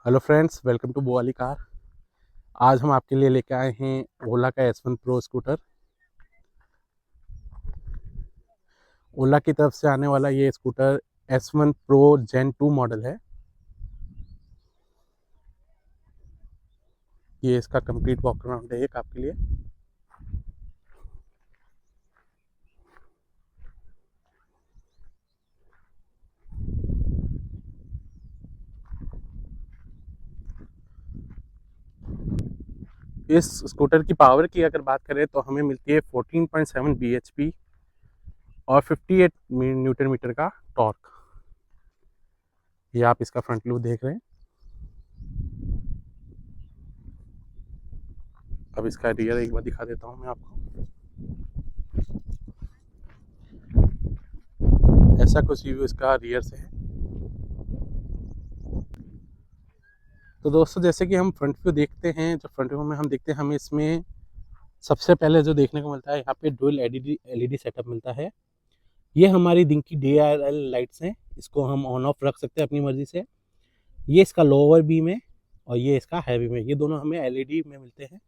Hello friends, welcome to Bowali car. आज हम आपके लिए लेके आए हैं ओला का S1 प्रो स्कूटर। ओला की तरफ से आने वाला ये स्कूटर S1 प्रो जेन 2 मॉडल है। ये इसका कंप्लीट वॉक अराउंड है एक आपके लिए। इस स्कूटर की पावर की अगर बात करें तो हमें मिलती है 14.7 bhp और 58 न्यूटन मीटर का टॉर्क। ये आप इसका फ्रंट लुक देख रहे हैं। अब इसका रियर एक बार दिखा देता हूँ मैं आपको। ऐसा कुछ व्यू इसका रियर से है। तो दोस्तों, जैसे कि हम फ्रंट व्यू देखते हैं, जो फ्रंट व्यू में हम देखते हैं, हमें इसमें सबसे पहले जो देखने को मिलता है, यहाँ पे डुअल एलईडी सेटअप मिलता है। ये हमारी दिन की DRL लाइट्स हैं। इसको हम ऑन ऑफ रख सकते हैं अपनी मर्जी से। ये इसका लोअर बीम है और ये इसका हैवी में, ये दोनों हमें एलईडी में मिलते हैं।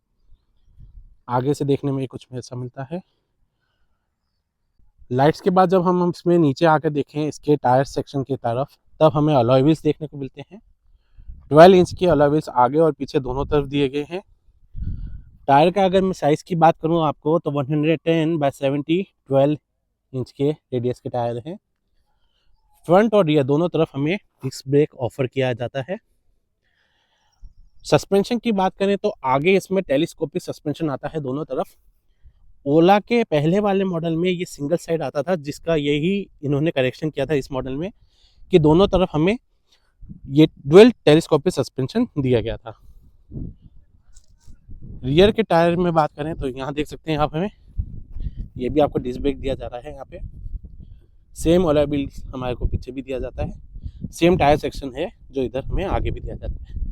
आगे से देखने में कुछ ऐसा मिलता है। लाइट्स के बाद जब हम इसमें नीचे आकर देखें इसके टायर सेक्शन की तरफ, तब हमें अलॉय व्हील्स देखने को मिलते हैं। 12 इंच के अलॉय व्हील्स आगे और पीछे दोनों तरफ दिए गए हैं। टायर का अगर मैं साइज़ की बात करूँ आपको, तो 110/70 12 इंच के रेडियस के टायर हैं। फ्रंट और रियर दोनों तरफ हमें डिस्क ब्रेक ऑफर किया जाता है। सस्पेंशन की बात करें तो आगे इसमें टेलीस्कोपिक सस्पेंशन आता है दोनों तरफ। ओला के पहले वाले मॉडल में ये सिंगल साइड आता था, जिसका यही इन्होंने करेक्शन किया था इस मॉडल में, कि दोनों तरफ हमें ये डुअल टेलीस्कोपिक सस्पेंशन दिया गया था। रियर के टायर में बात करें तो यहाँ देख सकते हैं आप, हमें ये भी आपको डिस्क ब्रेक दिया जा रहा है। यहाँ पे सेम अलॉय व्हील्स हमारे को पीछे भी दिया जाता है। सेम टायर सेक्शन है जो इधर हमें आगे भी दिया जाता है।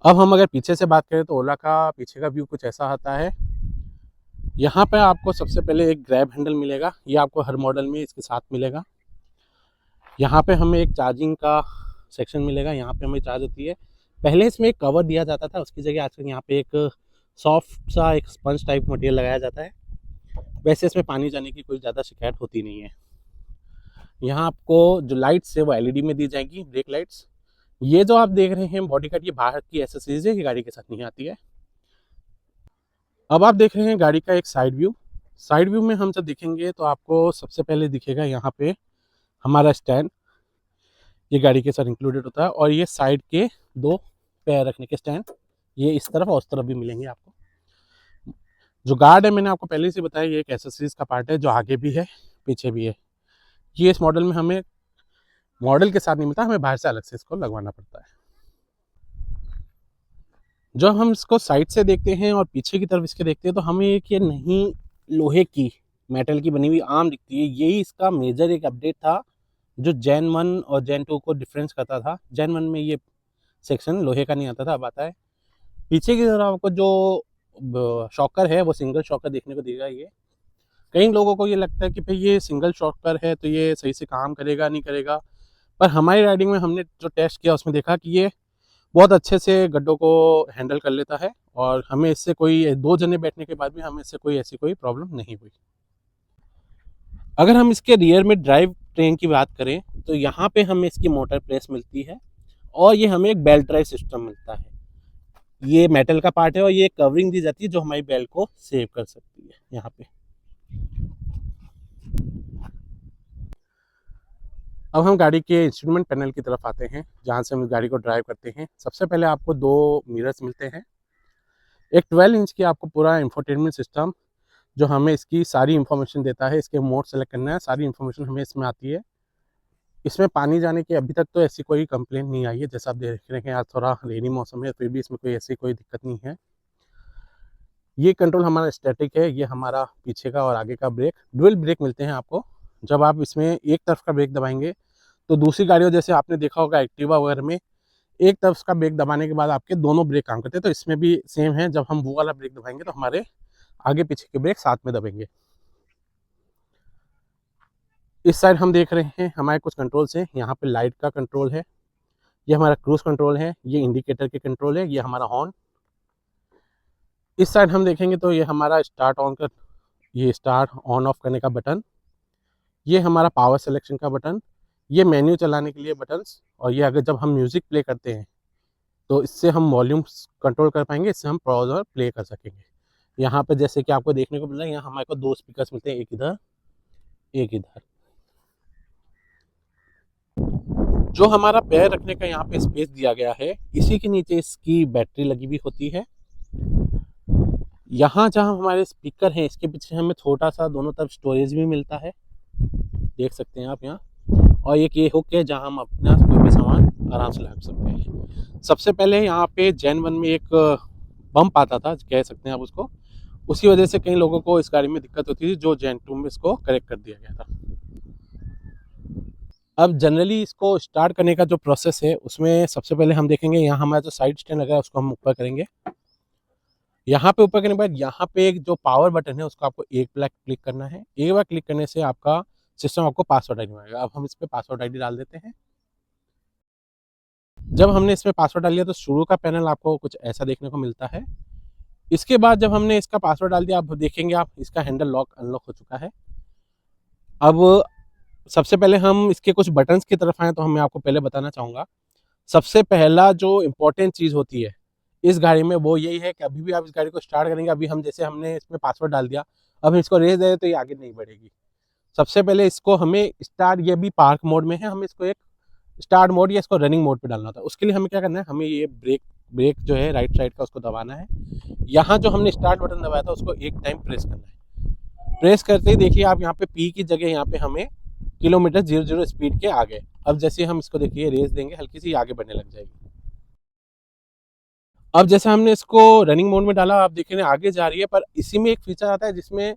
अब हम अगर पीछे से बात करें तो ओला का पीछे का व्यू कुछ ऐसा आता है। यहाँ पे आपको सबसे पहले एक ग्रैब हैंडल मिलेगा। ये आपको हर मॉडल में इसके साथ मिलेगा। यहाँ पे हमें एक चार्जिंग का सेक्शन मिलेगा। यहाँ पे हमें चार्ज होती है। पहले इसमें एक कवर दिया जाता था, उसकी जगह आजकल यहाँ पे एक सॉफ्ट सा एक स्पंज टाइप मटेरियल लगाया जाता है। वैसे इसमें पानी जाने की कोई ज़्यादा शिकायत होती नहीं है। यहाँ आपको जो लाइट्स है वो एलईडी में दी जाएगी, ब्रेक लाइट्स। ये जो आप देख रहे हैं बॉडी कट, ये बाहर की एसेसरीज है, ये गाड़ी के साथ नहीं आती है। अब आप देख रहे हैं गाड़ी का एक साइड व्यू। साइड व्यू में हम जब देखेंगे तो आपको सबसे पहले दिखेगा यहाँ पे हमारा स्टैंड। ये गाड़ी के साथ इंक्लूडेड होता है। और ये साइड के दो पैर रखने के स्टैंड, ये इस तरफ और उस तरफ भी मिलेंगे आपको। जो गार्ड है, मैंने आपको पहले से बताया, ये एक एसेसरीज का पार्ट है जो आगे भी है पीछे भी है। ये इस मॉडल में हमें मॉडल के साथ नहीं मिलता, हमें बाहर से अलग से इसको लगवाना पड़ता है। जब हम इसको साइड से देखते हैं और पीछे की तरफ इसके देखते हैं तो हमें एक ये नहीं लोहे की मेटल की बनी हुई आर्म दिखती है। यही इसका मेजर एक अपडेट था जो जेन 1 और जेन 2 को डिफरेंस करता था। जेन 1 में ये सेक्शन लोहे का नहीं आता था, अब आता है। पीछे की तरफ आपको जो शॉकर है वो सिंगल शॉकर देखने को देगा। ये कई लोगों को ये लगता है कि भाई ये सिंगल शॉकर है तो ये सही से काम करेगा नहीं करेगा, पर हमारी राइडिंग में हमने जो टेस्ट किया उसमें देखा कि ये बहुत अच्छे से गड्ढों को हैंडल कर लेता है। और हमें इससे कोई, 2 जने बैठने के बाद भी हमें इससे कोई ऐसी कोई प्रॉब्लम नहीं हुई। अगर हम इसके रियर में ड्राइव ट्रेन की बात करें तो यहाँ पे हमें इसकी मोटर प्रेस मिलती है और ये हमें एक बेल्ट ड्राइव सिस्टम मिलता है। ये मेटल का पार्ट है और ये कवरिंग दी जाती है जो हमारी बेल्ट को सेव कर सकती है। यहाँ पे अब हम गाड़ी के इंस्ट्रूमेंट पैनल की तरफ आते हैं, जहाँ से हम गाड़ी को ड्राइव करते हैं। सबसे पहले आपको 2 मिरर्स मिलते हैं। एक 12 इंच की आपको पूरा इंफोटेनमेंट सिस्टम जो हमें इसकी सारी इन्फॉर्मेशन देता है। इसके मोड सेलेक्ट करना है, सारी इन्फॉर्मेशन हमें इसमें आती है। इसमें पानी जाने की अभी तक तो ऐसी कोई कंप्लेंट नहीं आई है। जैसा आप देख रहे हैं आज थोड़ा रेनी मौसम है, फिर भी इसमें कोई ऐसी कोई दिक्कत नहीं है। ये कंट्रोल हमारा स्टैटिक है। ये हमारा पीछे का और आगे का ब्रेक, डुअल ब्रेक मिलते हैं आपको। जब आप इसमें एक तरफ का ब्रेक दबाएंगे तो दूसरी गाड़ियों जैसे आपने देखा होगा एक्टिवा वगैरह में, एक तरफ का ब्रेक दबाने के बाद आपके दोनों ब्रेक काम करते हैं। तो इसमें भी सेम है, जब हम वो वाला ब्रेक दबाएंगे तो हमारे आगे पीछे के ब्रेक साथ में दबेंगे। इस साइड हम देख रहे हैं हमारे कुछ कंट्रोल्स हैं। यहाँ पे लाइट का कंट्रोल है, ये हमारा क्रूज कंट्रोल है, ये इंडिकेटर के कंट्रोल है, ये हमारा हॉर्न। इस साइड हम देखेंगे तो ये हमारा स्टार्ट ऑन का, ये स्टार्ट ऑन ऑफ करने का बटन, ये हमारा पावर सिलेक्शन का बटन, ये मेन्यू चलाने के लिए बटन्स, और ये अगर जब हम म्यूज़िक प्ले करते हैं तो इससे हम वॉल्यूम कंट्रोल कर पाएंगे, इससे हम पॉज और प्ले कर सकेंगे। यहाँ पे जैसे कि आपको देखने को मिल रहा है, यहाँ हमारे को 2 स्पीकर्स मिलते हैं, एक इधर एक इधर। जो हमारा पैर रखने का यहाँ पे स्पेस दिया गया है, इसी के नीचे इसकी बैटरी लगी हुई होती है। यहाँ जहाँ हमारे स्पीकर हैं, इसके पीछे हमें छोटा सा दोनों तरफ स्टोरेज भी मिलता है, देख सकते हैं आप यहाँ। और एक ये हुक है जहाँ हम अपना कोई भी सामान आराम से रख सकते हैं। सबसे पहले यहाँ पे जेन 1 में एक बम्प आता था, कह सकते हैं आप उसको, उसी वजह से कई लोगों को इस गाड़ी में दिक्कत होती थी, जो जेन 2 में इसको करेक्ट कर दिया गया था। अब जनरली इसको स्टार्ट करने का जो प्रोसेस है, उसमें सबसे पहले हम देखेंगे यहाँ हमारा जो साइड स्टैंड लगा है उसको हम ऊपर करेंगे। यहाँ पे ऊपर करने के बाद यहाँ पे एक जो पावर बटन है उसको आपको एक बार क्लिक करना है। एक बार क्लिक करने से आपका सिस्टम आपको पासवर्ड आईडी मांगेगा। अब हम इस पर पासवर्ड आईडी डाल देते हैं। जब हमने इसमें पासवर्ड डाल दिया तो शुरू का पैनल आपको कुछ ऐसा देखने को मिलता है। इसके बाद जब हमने इसका पासवर्ड डाल दिया, आप देखेंगे आप इसका हैंडल लॉक अनलॉक हो चुका है। अब सबसे पहले हम इसके कुछ बटन्स की तरफ आए तो मैं आपको पहले बताना चाहूँगा, सबसे पहला जो इम्पोर्टेंट चीज़ होती है इस गाड़ी में वो यही है कि अभी भी आप इस गाड़ी को स्टार्ट करेंगे, अभी हम जैसे हमने इसमें पासवर्ड डाल दिया, अब हम इसको रेस दे तो ये आगे नहीं बढ़ेगी। सबसे पहले इसको हमें स्टार्ट, ये भी पार्क मोड में है, हमें इसको एक स्टार्ट मोड या इसको रनिंग मोड पे डालना होता है। उसके लिए हमें क्या करना है, हमें ये ब्रेक जो है राइट साइड का उसको दबाना है। यहाँ जो हमने स्टार्ट बटन दबाया था उसको एक टाइम प्रेस करना है। प्रेस करते ही देखिए आप यहाँ पे पी की जगह यहाँ पे हमें किलोमीटर 00 स्पीड के आगे। अब जैसे हम इसको देखिए रेस देंगे, हल्की सी आगे बढ़ने लग जाएगी। अब जैसे हमने इसको रनिंग मोड में डाला, आप देखिए आगे जा रही है, पर इसी में एक फीचर आता है जिसमें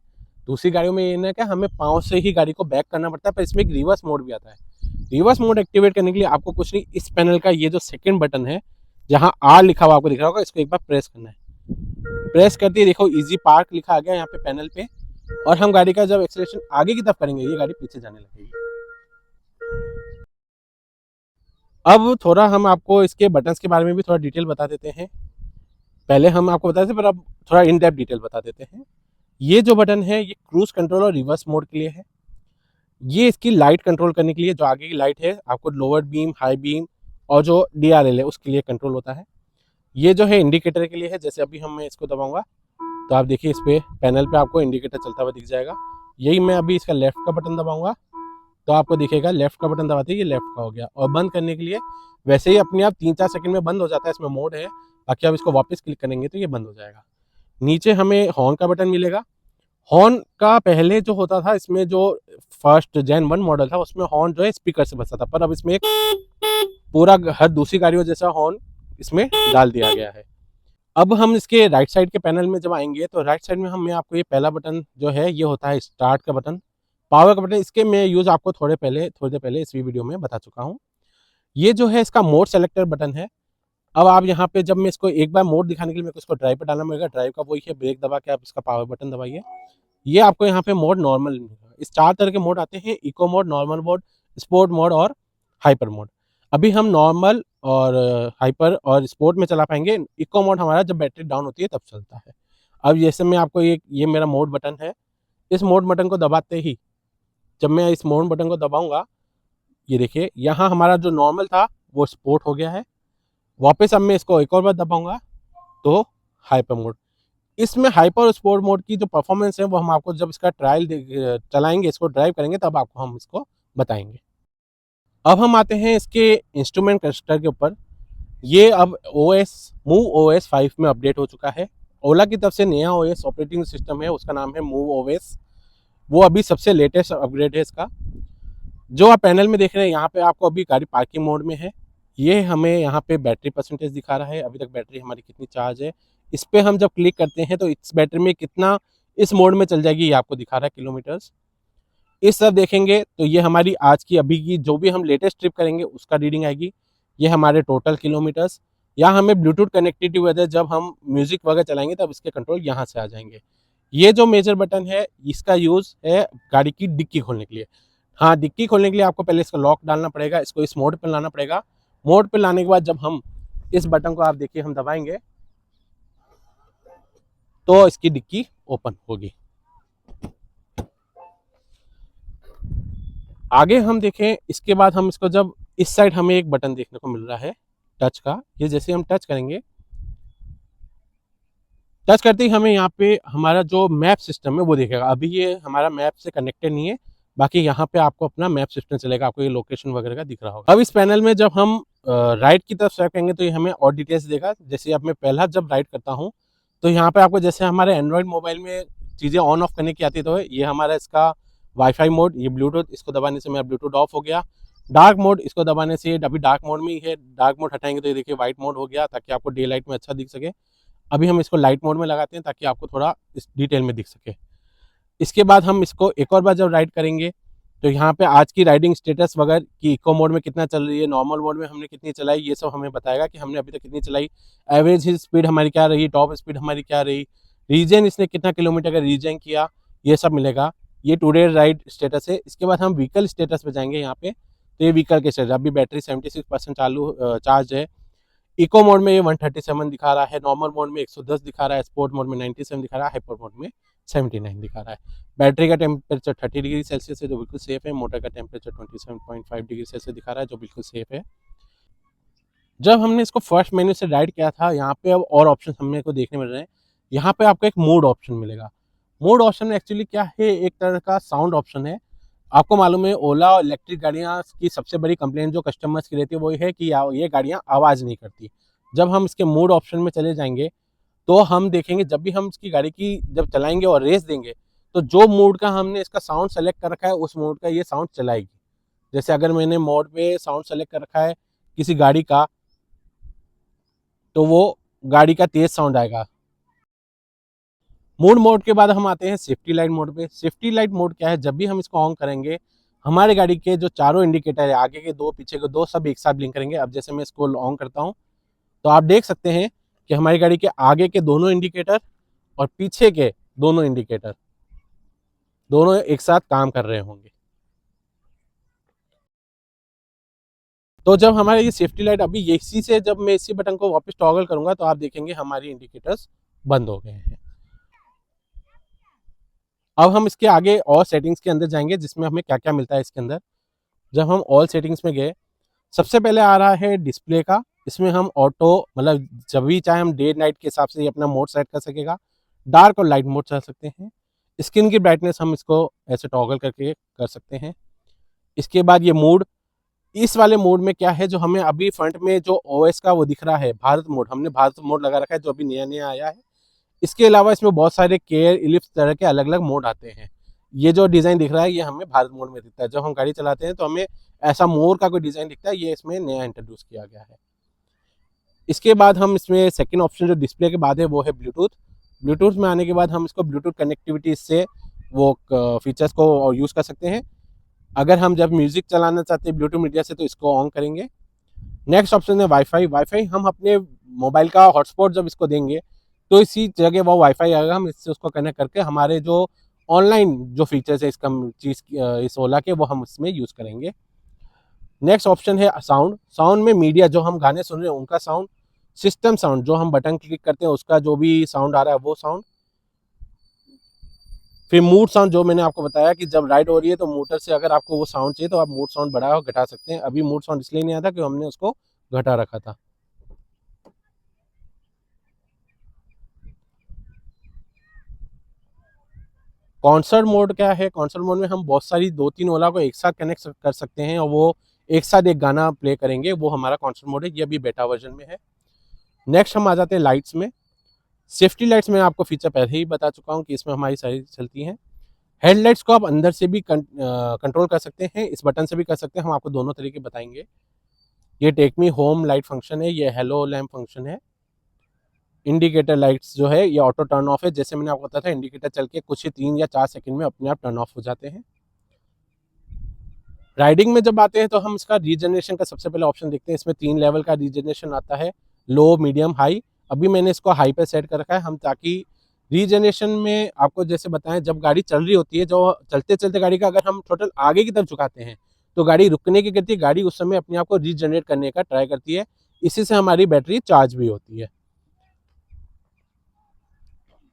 दूसरी गाड़ियों में ये ना क्या हमें पाँव से ही गाड़ी को बैक करना पड़ता है, पर इसमें एक रिवर्स मोड भी आता है। रिवर्स मोड एक्टिवेट करने के लिए आपको कुछ नहीं, इस पैनल का ये जो सेकंड बटन है जहाँ आर लिखा हुआ आपको दिख रहा होगा, इसको एक बार प्रेस करना है। प्रेस करते ही देखो इजी पार्क लिखा आ गया यहाँ पे पैनल पे, और हम गाड़ी का जब एक्सेलरेशन आगे की तरफ करेंगे ये गाड़ी पीछे जाने लगेगी। अब थोड़ा हम आपको इसके बटन्स के बारे में भी थोड़ा डिटेल बता देते हैं। पहले हम आपको बता देते पर अब थोड़ा इन डेप्थ डिटेल बता देते हैं। ये जो बटन है ये क्रूज कंट्रोल और रिवर्स मोड के लिए है। ये इसकी लाइट कंट्रोल करने के लिए, जो आगे की लाइट है आपको लोअर बीम, हाई बीम और जो DRL है उसके लिए कंट्रोल होता है। ये जो है इंडिकेटर के लिए है, जैसे अभी मैं इसको दबाऊंगा तो आप देखिए इस पे पैनल पे आपको इंडिकेटर चलता हुआ दिख जाएगा। यही मैं अभी इसका लेफ्ट का बटन दबाऊंगा तो आपको दिखेगा लेफ्ट का बटन दबाते ही ये लेफ्ट का हो गया। और बंद करने के लिए वैसे ही अपने आप 3-4 सेकंड में बंद हो जाता है, इसमें मोड है, बाकी आप इसको वापस क्लिक करेंगे तो ये बंद हो जाएगा। नीचे हमें हॉर्न का बटन मिलेगा। हॉर्न का पहले जो होता था, इसमें जो फर्स्ट जेन 1 मॉडल था उसमें हॉर्न जो है स्पीकर से बजता था, पर अब इसमें एक पूरा हर दूसरी गाड़ियों जैसा हॉर्न इसमें डाल दिया गया है। अब हम इसके राइट साइड के पैनल में जब आएंगे तो राइट साइड में मैं आपको ये पहला बटन जो है ये होता है स्टार्ट का बटन, पावर का बटन। इसके मैं यूज़ आपको थोड़ी देर पहले इस वीडियो में बता चुका हूँ। ये जो है इसका मोड सेलेक्टर बटन है। अब आप यहाँ पे जब मैं इसको एक बार मोड दिखाने के लिए मेरे को इसको ड्राइव पर डालना पड़ेगा, ड्राइव का वही है, ब्रेक दबा के आप इसका पावर बटन दबाइए। ये आपको यहाँ पे मोड नॉर्मल मिलेगा। इस 4 तरह के मोड आते हैं, eco mode, normal mode, sport mode और हाइपर मोड। अभी हम नॉर्मल और हाइपर और स्पोर्ट में चला पाएंगे। इको मोड हमारा जब बैटरी डाउन होती है तब चलता है। अब जैसे मैं आपको ये मेरा मोड बटन है, इस मोड बटन को दबाते ही जब मैं इस मोड बटन को दबाऊंगा, ये देखिए यहाँ हमारा जो नॉर्मल था वो स्पोर्ट हो गया है। वापस अब मैं इसको एक और बार दबाऊंगा तो हाइपर मोड। इसमें हाइपर और स्पोर्ट मोड की जो परफॉर्मेंस है वो हम आपको जब इसका ट्रायल चलाएंगे, इसको ड्राइव करेंगे तब आपको हम इसको बताएंगे। अब हम आते हैं इसके इंस्ट्रूमेंट क्लस्टर के ऊपर। ये अब मूव OS 5 में अपडेट हो चुका है। ओला की तरफ से नया OS ऑपरेटिंग सिस्टम है, उसका नाम है मूव OS। वो अभी सबसे लेटेस्ट अपग्रेड है इसका। जो आप पैनल में देख रहे हैं यहाँ पे आपको अभी गाड़ी पार्किंग मोड में है। ये हमें यहाँ पे बैटरी परसेंटेज दिखा रहा है, अभी तक बैटरी हमारी कितनी चार्ज है। इस पर हम जब क्लिक करते हैं तो इस बैटरी में कितना इस मोड में चल जाएगी ये आपको दिखा रहा है किलोमीटर्स। इस सब देखेंगे तो ये हमारी आज की अभी की जो भी हम लेटेस्ट ट्रिप करेंगे उसका रीडिंग आएगी। ये हमारे टोटल किलोमीटर्स। यहाँ हमें ब्लूटूथ कनेक्टिविटी वजह जब हम म्यूजिक वगैरह चलाएंगे तब इसके कंट्रोल यहाँ से आ जाएंगे। ये जो मेजर बटन है इसका यूज़ है गाड़ी की डिक्की खोलने के लिए। हाँ, डिक्की खोलने के लिए आपको पहले इसका लॉक डालना पड़ेगा, इसको इस मोड पर लाना पड़ेगा। मोड पे लाने के बाद जब हम इस बटन को आप देखिए हम दबाएंगे तो इसकी डिक्की ओपन होगी। आगे हम देखें, इसके बाद हम इसको जब इस साइड हमें एक बटन देखने को मिल रहा है टच का, ये जैसे हम टच करेंगे, टच करते ही हमें यहाँ पे हमारा जो मैप सिस्टम है वो दिखेगा। अभी ये हमारा मैप से कनेक्टेड नहीं है, बाकी यहाँ पे आपको अपना मैप सिस्टम चलेगा, आपको ये लोकेशन वगैरह का दिख रहा होगा। अब इस पैनल में जब हम राइट की तरफ स्वाइप करेंगे तो ये हमें और डिटेल्स देगा। जैसे अब मैं पहला जब राइट करता हूँ तो यहाँ पे आपको जैसे हमारे एंड्रॉइड मोबाइल में चीज़ें ऑन ऑफ करने की आती है, तो ये हमारा इसका वाईफाई मोड, ये ब्लूटूथ, इसको दबाने से मेरा ब्लूटूथ ऑफ हो गया। डार्क मोड, इसको दबाने से अभी डार्क मोड में ही है, डार्क मोड हटाएंगे तो ये देखिए व्हाइट मोड हो गया, ताकि आपको डे लाइट में अच्छा दिख सके। अभी हम इसको लाइट मोड में लगाते हैं ताकि आपको थोड़ा इस डिटेल में दिख सके। इसके बाद हम इसको एक और बार जब राइड करेंगे तो यहाँ पे आज की राइडिंग स्टेटस वगैरह की इको मोड में कितना चल रही है, नॉर्मल मोड में हमने कितनी चलाई, ये सब हमें बताएगा कि हमने अभी तक कितनी चलाई, एवरेज स्पीड हमारी क्या रही, टॉप स्पीड हमारी क्या रही, रीजन इसने कितना किलोमीटर का रीजन किया, ये सब मिलेगा। ये टुडे राइड स्टेटस है। इसके बाद हम व्हीकल स्टेटस पे जाएंगे यहाँ पे, तो ये व्हीकल के स्टेटस, अभी बैटरी 76% चार्ज है। इको मोड में ये 137 दिखा रहा है, नॉर्मल मोड में 110 दिखा रहा है, स्पोर्ट मोड में 97 दिखा रहा है, हाइपर मोड में 79 दिखा रहा है। बैटरी का टेम्परेचर 30 डिग्री सेल्सियस है जो बिल्कुल सेफ है। मोटर का टेम्परेचर 27.5 डिग्री सेल्सियस दिखा रहा है जो बिल्कुल सेफ है। जब हमने इसको फर्स्ट मेन्यू से राइड किया था, यहाँ पे अब और ऑप्शन हमें को देखने मिल रहे हैं। यहाँ पे आपको एक मोड ऑप्शन मिलेगा। मोड ऑप्शन में एक्चुअली क्या है, एक तरह का साउंड ऑप्शन है। आपको मालूम है ओला और इलेक्ट्रिक गाड़ियाँ की सबसे बड़ी कंप्लेंट जो कस्टमर्स की रहती है वो है कि ये गाड़ियाँ आवाज़ नहीं करती। जब हम इसके मोड ऑप्शन में चले जाएंगे तो हम देखेंगे, जब भी हम इसकी गाड़ी की जब चलाएंगे और रेस देंगे तो जो मोड का हमने इसका साउंड सेलेक्ट कर रखा है उस मोड का ये साउंड चलाएगी। जैसे अगर मैंने मोड पे साउंड सेलेक्ट कर रखा है किसी गाड़ी का, तो वो गाड़ी का तेज साउंड आएगा। मोड के बाद हम आते हैं सेफ्टी लाइट मोड पे। सेफ्टी लाइट मोड क्या है, जब भी हम इसको ऑन करेंगे हमारे गाड़ी के जो चारों इंडिकेटर है, आगे के दो पीछे के दो, सब एक साथ ब्लिंक करेंगे। अब जैसे मैं इसको ऑन करता हूँ तो आप देख सकते हैं कि हमारी गाड़ी के आगे के दोनों इंडिकेटर और पीछे के दोनों इंडिकेटर दोनों एक साथ काम कर रहे होंगे। तो जब हमारे ये सेफ्टी लाइट, अभी इसी से जब मैं इसी बटन को वापस टॉगल करूंगा तो आप देखेंगे हमारी इंडिकेटर्स बंद हो गए हैं। अब हम इसके आगे और सेटिंग्स के अंदर जाएंगे जिसमें हमें क्या क्या मिलता है इसके अंदर। जब हम ऑल सेटिंग्स में गए, सबसे पहले आ रहा है डिस्प्ले का। इसमें हम ऑटो, मतलब जब भी चाहे हम डे नाइट के हिसाब से अपना मोड सेट कर सकेगा। डार्क और लाइट मोड चल सकते हैं। स्क्रीन की ब्राइटनेस हम इसको ऐसे टॉगल करके कर सकते हैं। इसके बाद ये मोड, इस वाले मोड में क्या है, जो हमें अभी फ्रंट में जो ओएस का वो दिख रहा है भारत मोड, हमने भारत मोड लगा रखा है जो अभी नया नया आया है। इसके अलावा इसमें बहुत सारे केयर, इलिप्स तरह के अलग अलग मोड आते हैं। ये जो डिज़ाइन दिख रहा है ये हमें भारत मोड में दिखता है। जब हम गाड़ी चलाते हैं तो हमें ऐसा मोर का कोई डिज़ाइन दिखता है, ये इसमें नया इंट्रोड्यूस किया गया है। इसके बाद हम इसमें सेकंड ऑप्शन जो डिस्प्ले के बाद है वो है ब्लूटूथ। ब्लूटूथ में आने के बाद हम इसको ब्लूटूथ कनेक्टिविटी से वो फीचर्स को यूज़ कर सकते हैं। अगर हम जब म्यूज़िक चलाना चाहते हैं ब्लूटूथ मीडिया से तो इसको ऑन करेंगे। नेक्स्ट ऑप्शन है वाईफाई। वाईफाई हम अपने मोबाइल का हॉटस्पॉट जब इसको देंगे तो इसी जगह वो वाईफाई आएगा, हम इससे उसको कनेक्ट करके हमारे जो ऑनलाइन जो फीचर्स है इसका चीज़ इस ओला के वो हम इसमें यूज़ करेंगे। नेक्स्ट ऑप्शन है साउंड। साउंड में मीडिया, जो हम गाने सुन रहे हैं उनका साउंड, सिस्टम साउंड, जो हम बटन क्लिक करते हैं उसका जो भी साउंड आ रहा है वो साउंड, फिर मूड साउंड, जो मैंने आपको बताया कि जब राइड हो रही है तो मोटर से अगर आपको वो साउंड चाहिए तो आप मूड साउंड बढ़ा और घटा सकते हैं। अभी मूड साउंड इसलिए नहीं आता कि हमने उसको घटा रखा था। कॉन्सर्ट मोड क्या है, कॉन्सर्ट मोड में हम बहुत सारी 2-3 ओला को एक साथ कनेक्ट कर सकते हैं और वो एक साथ एक गाना प्ले करेंगे, वो हमारा कॉन्सर्ट मोड है। ये अभी बेटा वर्जन में है। नेक्स्ट हम आ जाते हैं लाइट्स में। सेफ्टी लाइट्स में आपको फीचर पहले ही बता चुका हूँ कि इसमें हमारी सारी चलती हैं। हेडलाइट्स को आप अंदर से भी कंट्रोल कर सकते हैं, इस बटन से भी कर सकते हैं, हम आपको दोनों तरीके बताएंगे। ये take me home light function है, ये हेलो लैम्प फंक्शन है। इंडिकेटर लाइट्स जो है ये ऑटो टर्न ऑफ है। जैसे मैंने आपको बताया था, इंडिकेटर चल के कुछ ही 3 या 4 सेकंड में अपने आप टर्न ऑफ हो जाते हैं। राइडिंग में जब आते हैं तो हम इसका रीजनरेशन का सबसे पहले ऑप्शन देखते हैं। इसमें 3 लेवल का रीजनरेशन आता है, लो, मीडियम, हाई। अभी मैंने इसको हाई पे सेट कर रखा है हम, ताकि रीजनरेशन में आपको जैसे बताएं, जब गाड़ी चल रही होती है, जो चलते चलते गाड़ी का अगर हम टोटल आगे की तरफ झुकाते हैं तो गाड़ी रुकने की करती है, गाड़ी उस समय अपने आप को रीजनरेट करने का ट्राई करती है, इसी से हमारी बैटरी चार्ज भी होती है।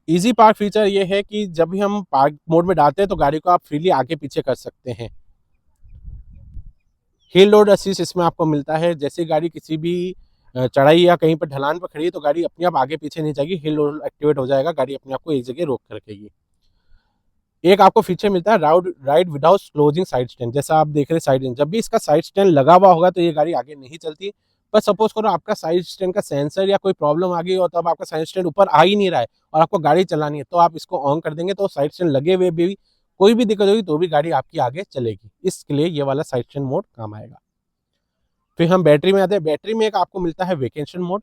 इजी पार्क फीचर ये है कि जब भी हम पार्क मोड में डालते हैं तो गाड़ी को आप फ्रीली आगे पीछे कर सकते हैं। हिल लोड असिस्ट इसमें आपको मिलता है, जैसे गाड़ी किसी भी चढ़ाई या कहीं पर ढलान पर खड़ी है तो गाड़ी अपने आप आगे पीछे नहीं जाएगी, हिल लोड एक्टिवेट हो जाएगा, गाड़ी अपने आप को एक जगह रोक कर रखेगी। एक आपको फीचर मिलता है ride without closing side stand, जैसा आप देख रहे हैं साइड स्टैंड, जब भी इसका साइड स्टैंड लगा हुआ होगा तो ये गाड़ी आगे नहीं चलती। पर सपोज करो आपका साइड स्टैंड का सेंसर या कोई प्रॉब्लम आ गई और तब आपका साइड स्टैंड ऊपर आ ही नहीं रहा है और आपको गाड़ी चलानी है, तो आप इसको ऑन कर देंगे तो साइड स्टैंड लगे हुए भी कोई भी दिक्कत होगी तो भी गाड़ी आपकी आगे चलेगी, इसके लिए ये वाला साइड स्टैंड मोड काम आएगा। फिर हम बैटरी में आते हैं। बैटरी में एक आपको मिलता है वेकेशन मोड।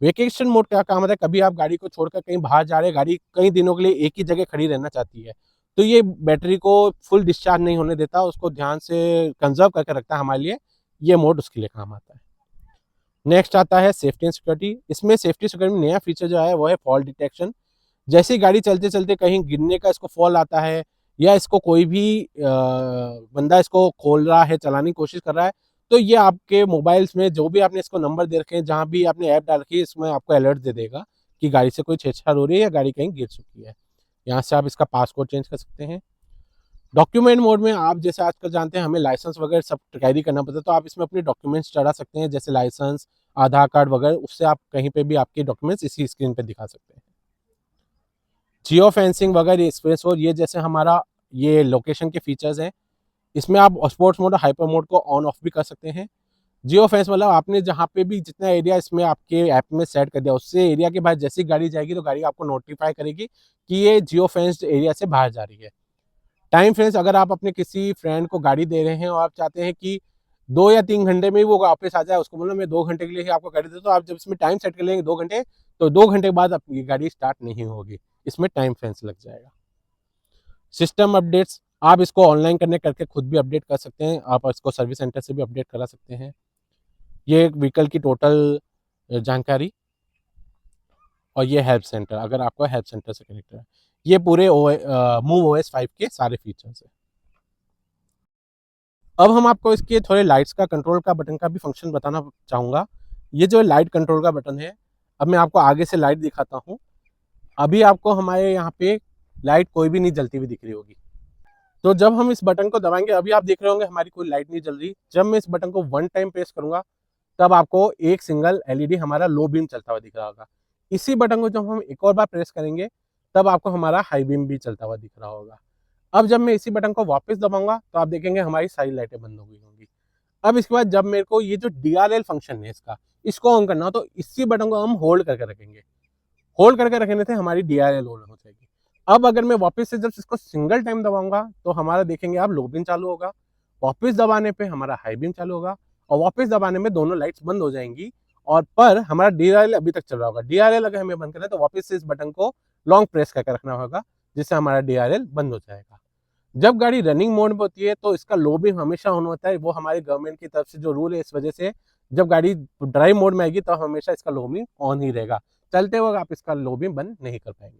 वेकेशन मोड क्या काम आता है, कभी आप गाड़ी को छोड़कर कहीं बाहर जा रहे हैं, गाड़ी कई दिनों के लिए एक ही जगह खड़ी रहना चाहती है, तो ये बैटरी को फुल डिस्चार्ज नहीं होने देता, उसको ध्यान से कंजर्व करके रखता है हमारे लिए, ये मोड उसके लिए काम आता है। नेक्स्ट आता है सेफ्टी एंड सिक्योरिटी। इसमें सेफ्टी सिक्योरिटी में नया फीचर जो है वो है फॉल डिटेक्शन। जैसे ही गाड़ी चलते चलते कहीं गिरने का इसको फॉल आता है या इसको कोई भी बंदा इसको खोल रहा है, चलाने की कोशिश कर रहा है, तो ये आपके मोबाइल्स में जो भी आपने इसको नंबर दे रखे हैं, जहाँ भी आपने ऐप डाल रखी है, इसमें आपको अलर्ट दे देगा कि गाड़ी से कोई छेड़छाड़ हो रही है या गाड़ी कहीं गिर चुकी है। यहाँ से आप इसका पासकोड चेंज कर सकते हैं। डॉक्यूमेंट मोड में आप जैसे आजकल जानते हैं हमें लाइसेंस वगैरह सब कैरी करना पड़ता है, तो आप इसमें अपने डॉक्यूमेंट्स चढ़ा सकते हैं, जैसे लाइसेंस, आधार कार्ड वगैरह, उससे आप कहीं पे भी आपके डॉक्यूमेंट्स इसी स्क्रीन पे दिखा सकते हैं। जियो फेंसिंग वगैरह एक्सप्रेस और ये जैसे हमारा ये लोकेशन के फीचर्स हैं, इसमें आप स्पोर्ट्स मोड और हाइपर मोड को ऑन ऑफ भी कर सकते हैं। जियो फेंस मतलब आपने जहाँ पे भी जितना एरिया इसमें आपके ऐप में सेट कर दिया, उससे एरिया के बाहर जैसी गाड़ी जाएगी तो गाड़ी आपको नोटिफाई करेगी कि ये जियो फेंस्ड एरिया से बाहर जा रही है। टाइम फ्रेम्स, अगर आप अपने किसी फ्रेंड को गाड़ी दे रहे हैं और आप चाहते हैं कि 2 या 3 घंटे में ही वो वापस आ जाए, उसको बोलो मैं 2 घंटे के लिए ही आपको गाड़ी देता हूं, तो आप जब इसमें टाइम सेट कर लेंगे 2 घंटे, तो 2 घंटे के बाद आपकी गाड़ी स्टार्ट नहीं होगी, इसमें टाइम फ्रेम्स लग जाएगा। सिस्टम अपडेट्स, आप इसको ऑनलाइन करने करके खुद भी अपडेट कर सकते हैं, आप इसको सर्विस सेंटर से भी अपडेट करा सकते हैं। ये एक व्हीकल की टोटल जानकारी, और ये हेल्प सेंटर, अगर आपका हेल्प सेंटर से कनेक्ट है, ये पूरे मूव OS 5 के सारे फीचर्स है। अब हम आपको इसके थोड़े लाइट्स का कंट्रोल का बटन का भी फंक्शन बताना चाहूँगा। ये जो लाइट कंट्रोल का बटन है, अब मैं आपको आगे से लाइट दिखाता हूँ। अभी आपको हमारे यहाँ पे लाइट कोई भी नहीं जलती हुई दिख रही होगी, तो जब हम इस बटन को दबाएंगे, अभी आप देख रहे होंगे हमारी कोई लाइट नहीं जल रही, जब मैं इस बटन को 1 टाइम प्रेस करूंगा तब आपको एक सिंगल LED हमारा लो बीम चलता हुआ दिख रहा होगा। इसी बटन को जब हम एक और बार प्रेस करेंगे तब आपको हमारा हाई बीम भी चलता हुआ दिख रहा होगा। अब जब मैं इसी बटन को वापस दबाऊंगा तो आप देखेंगे हमारी सारी लाइटें बंद हो गई होंगी। अब इसके बाद जब मेरे को ये जो DRL फंक्शन है इसको ऑन करना हो तो इसी बटन को हम होल्ड करके रखेंगे, होल्ड करके रखने से हमारी DRL ऑन हो जाएगी। अब अगर मैं वापस से जब इसको सिंगल टाइम दबाऊंगा तो हमारा देखेंगे आप लो बीम चालू होगा, वापस दबाने पे हमारा हाई बीम चालू होगा, और वापस दबाने में दोनों लाइट्स बंद हो जाएंगी, और पर हमारा DRL अभी तक चल रहा होगा। DRL अगर हमें बंद करना है तो वापस से इस बटन को लॉन्ग प्रेस करके रखना होगा, जिससे हमारा DRL बंद हो जाएगा। जब गाड़ी रनिंग मोड में होती है तो इसका लो बीम हमेशा ऑन होता है, वो हमारी गवर्नमेंट की तरफ से जो रूल है, इस वजह से जब गाड़ी ड्राइव मोड में आएगी तो हमेशा इसका लो बीम ऑन ही रहेगा, चलते वक्त आप इसका लो बीम बंद नहीं कर पाएंगे।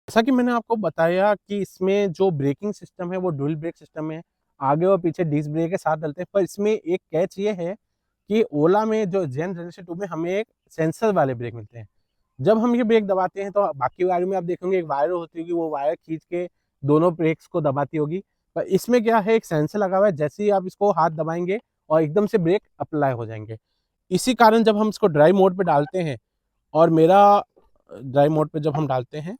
जैसा कि मैंने आपको बताया कि इसमें जो ब्रेकिंग सिस्टम है वो डुअल ब्रेक सिस्टम है, आगे और पीछे डिस्क ब्रेक के साथ डलते हैं, पर इसमें एक कैच ये है कि ओला में जो जनरेशन 2 में हमें एक सेंसर वाले ब्रेक मिलते हैं। जब हम ये ब्रेक दबाते हैं तो बाकी गाड़ी में आप देखेंगे एक वायर होती होगी, वो वायर खींच के दोनों ब्रेक्स को दबाती होगी, पर इसमें क्या है, एक सेंसर लगा हुआ है, जैसे ही आप इसको हाथ दबाएंगे और एकदम से ब्रेक अप्लाई हो जाएंगे। इसी कारण जब हम इसको ड्राइव मोड पे डालते हैं, और मेरा ड्राइव मोड पे जब हम डालते हैं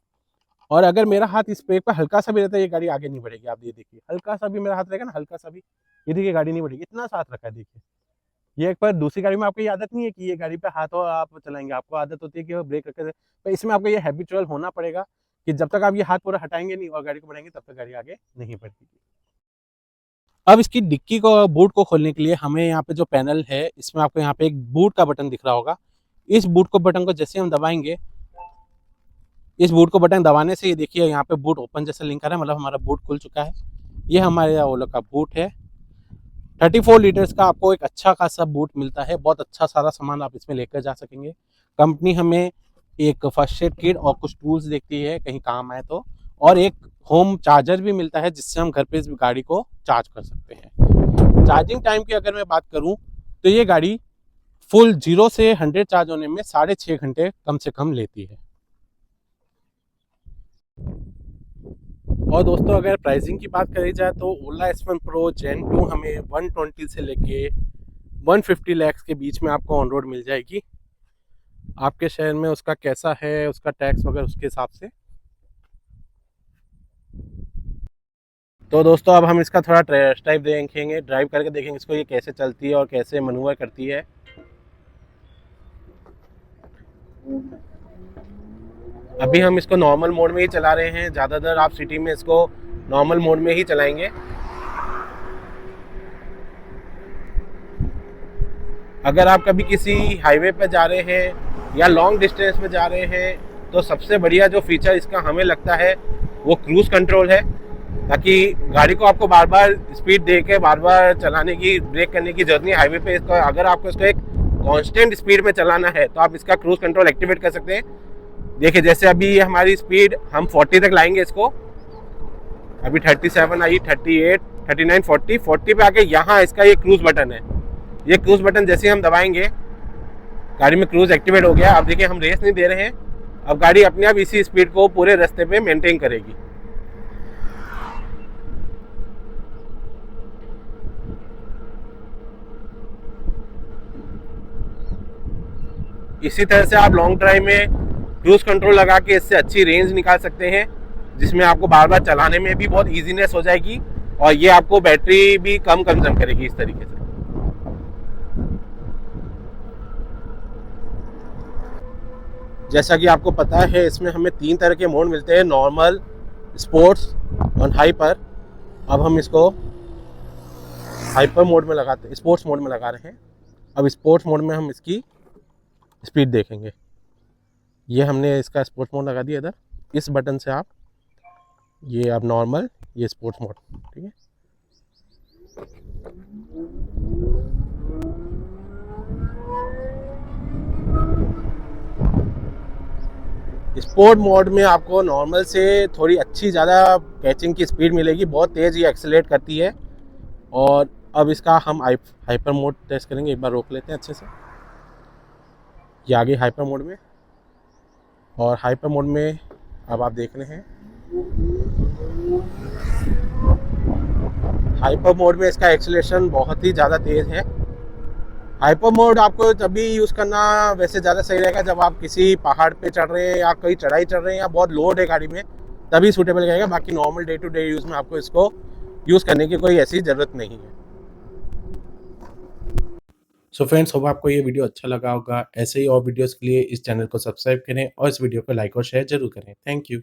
और अगर मेरा हाथ इस ब्रेक पर हल्का सा भी रहता है, ये गाड़ी आगे नहीं बढ़ेगी। आप ये देखिए, हल्का सा भी मेरा हाथ रहेगा ना, हल्का सा भी, ये देखिए गाड़ी नहीं बढ़ेगी, इतना साथ रखा है देखिए। ये एक पर दूसरी गाड़ी में आपको ये आदत नहीं है कि ये गाड़ी पे हाथ और आप चलाएंगे, आपको आदत होती है कि वो ब्रेक रखे, तो इसमें आपको ये हैबिचुअल होना पड़ेगा कि जब तक आप ये हाथ पूरा हटाएंगे नहीं और गाड़ी को बढ़ाएंगे तब तक गाड़ी आगे नहीं बढ़ेगी। अब इसकी डिक्की को, बूट को खोलने के लिए हमें यहाँ पे जो पैनल है इसमें आपको यहाँ पे एक बूट का बटन दिख रहा होगा। इस बूट को बटन को जैसे हम दबाएंगे, इस बूट को बटन दबाने से ये देखिए यहाँ पे बूट ओपन जैसा लिंक आ रहा है, मतलब हमारा बूट खुल चुका है। ये हमारे ओला का बूट है। 34 लीटर्स का आपको एक अच्छा खासा बूट मिलता है, बहुत अच्छा सारा सामान आप इसमें लेकर जा सकेंगे। कंपनी हमें एक फर्स्ट एड किट और कुछ टूल्स देती है कहीं काम आए तो, और एक होम चार्जर भी मिलता है जिससे हम घर पे इस गाड़ी को चार्ज कर सकते हैं। चार्जिंग टाइम की अगर मैं बात करूं तो ये गाड़ी फुल 0 से 100 चार्ज होने में 6.5 घंटे कम से कम लेती है। और दोस्तों अगर प्राइसिंग की बात करी जाए तो ओला S1 Pro Gen 2 हमें 120 से लेके 150 लाख के बीच में आपको ऑन रोड मिल जाएगी। आपके शहर में उसका कैसा है, उसका टैक्स वगैरह उसके हिसाब से। तो दोस्तों अब हम इसका थोड़ा टेस्ट ड्राइव देखेंगे, ड्राइव करके देखेंगे इसको ये कैसे चलती है और कैसे मनूवर करती है। अभी हम इसको नॉर्मल मोड में ही चला रहे हैं, ज़्यादातर आप सिटी में इसको नॉर्मल मोड में ही चलाएंगे। अगर आप कभी किसी हाईवे पर जा रहे हैं या लॉन्ग डिस्टेंस में जा रहे हैं तो सबसे बढ़िया जो फीचर इसका हमें लगता है वो क्रूज़ कंट्रोल है, ताकि गाड़ी को आपको बार बार स्पीड दे के बार बार चलाने की, ब्रेक करने की जरूरत नहीं। हाईवे पे इसका अगर आपको इसको एक कांस्टेंट स्पीड में चलाना है तो आप इसका क्रूज़ कंट्रोल एक्टिवेट कर सकते हैं। देखिए जैसे अभी हमारी स्पीड हम 40 तक लाएंगे इसको, अभी 37 आई, 38, 39, 40 पे आके यहाँ इसका ये क्रूज़ बटन है। ये क्रूज़ बटन जैसे हम दबाएंगे गाड़ी में क्रूज़ एक्टिवेट हो गया। अब देखिए हम रेस नहीं दे रहे हैं, अब गाड़ी अपने आप इसी स्पीड को पूरे रास्ते पे मेंटेन करेगी। इसी तरह से आप लॉन्ग ड्राइव में क्रूज़ कंट्रोल लगा के इससे अच्छी रेंज निकाल सकते हैं, जिसमें आपको बार बार चलाने में भी बहुत ईजीनेस हो जाएगी और ये आपको बैटरी भी कम कंज्यूम करेगी इस तरीके से। जैसा कि आपको पता है इसमें हमें 3 तरह के मोड मिलते हैं, नॉर्मल, स्पोर्ट्स और हाइपर। अब हम इसको हाइपर मोड में लगाते हैं, स्पोर्ट्स मोड में लगा रहे हैं। अब स्पोर्ट्स मोड में हम इसकी स्पीड देखेंगे। ये हमने इसका स्पोर्ट्स मोड लगा दिया इधर। इस बटन से आप ये अब नॉर्मल, ये स्पोर्ट्स मोड, ठीक है। स्पोर्ट मोड में आपको नॉर्मल से थोड़ी अच्छी ज़्यादा कैचिंग की स्पीड मिलेगी, बहुत तेज़ ये एक्सेलेरेट करती है। और अब इसका हम हाइपर मोड टेस्ट करेंगे, एक बार रोक लेते हैं अच्छे से। ये आगे हाइपर मोड में, और हाइपर मोड में अब आप देख रहे हैं हाइपर मोड में इसका एक्सेलरेशन बहुत ही ज़्यादा तेज़ है। हाइपर मोड आपको तभी यूज़ करना वैसे ज़्यादा सही रहेगा जब आप किसी पहाड़ पे चढ़ रहे हैं या कोई चढ़ाई चढ़ रहे हैं या बहुत लोड है गाड़ी में, तभी सूटेबल रहेगा। बाकी normal day to day use में आपको इसको यूज़ करने की कोई ऐसी ज़रूरत नहीं है। सो फ्रेंड्स, होप आपको ये वीडियो अच्छा लगा होगा। ऐसे ही और वीडियोज़ के लिए इस चैनल को सब्सक्राइब करें और इस वीडियो को लाइक और शेयर ज़रूर करें। Thank you.